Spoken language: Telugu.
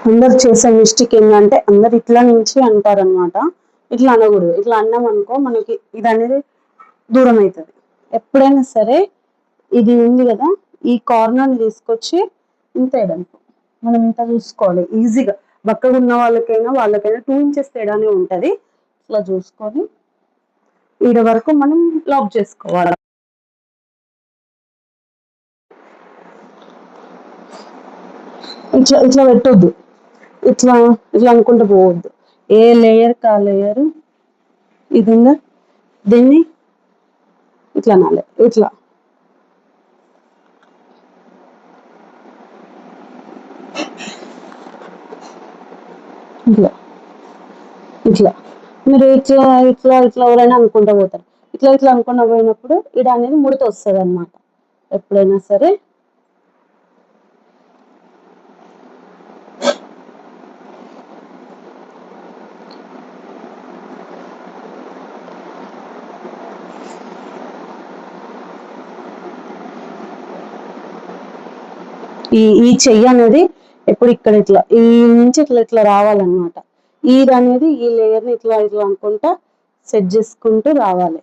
అందరు చేసే మిస్టేక్ ఏంటంటే అందరు ఇట్లా నుంచి అంటారు అనమాట. ఇట్లా అనకూడదు. ఇట్లా అన్నాం అనుకో మనకి ఇది అనేది దూరం అవుతుంది. ఎప్పుడైనా సరే ఇది ఉంది కదా, ఈ కార్నర్ని తీసుకొచ్చి ఇంత ఎడల్పు మనం ఇంత చూసుకోవాలి. ఈజీగా బక్కగా ఉన్న వాళ్ళకైనా 2 ఇంచెస్ తేడానే ఉంటుంది. ఇట్లా చూసుకొని ఈడ వరకు మనం లాక్ చేసుకోవాలి. ఇట్లా ఇట్లా పెట్టొద్దు. ఇట్లా ఇట్లా అనుకుంటూ పోవద్దు. ఏ లేయర్ కా లేయర్ ఇది ఉందా, దీన్ని ఇట్లా అనాలి. ఇట్లా ఇట్లా ఇట్లా మీరు ఇట్లా ఇట్లా ఇట్లా ఎవరైనా అనుకుంటూ పోతారు. ఇట్లా ఇట్లా అనుకుంటూ పోయినప్పుడు ఇడ అనేది ముడత వస్తుంది అనమాట. ఎప్పుడైనా సరే ఈ చెయ్యి అనేది ఎప్పుడు ఇక్కడ ఇట్లా ఈ నుంచి ఇట్లా ఇట్లా రావాలన్నమాట. ఇది అనేది ఈ లేయర్ని ఇట్లా ఇట్లా అనుకుంటా సెట్ చేసుకుంటూ రావాలి.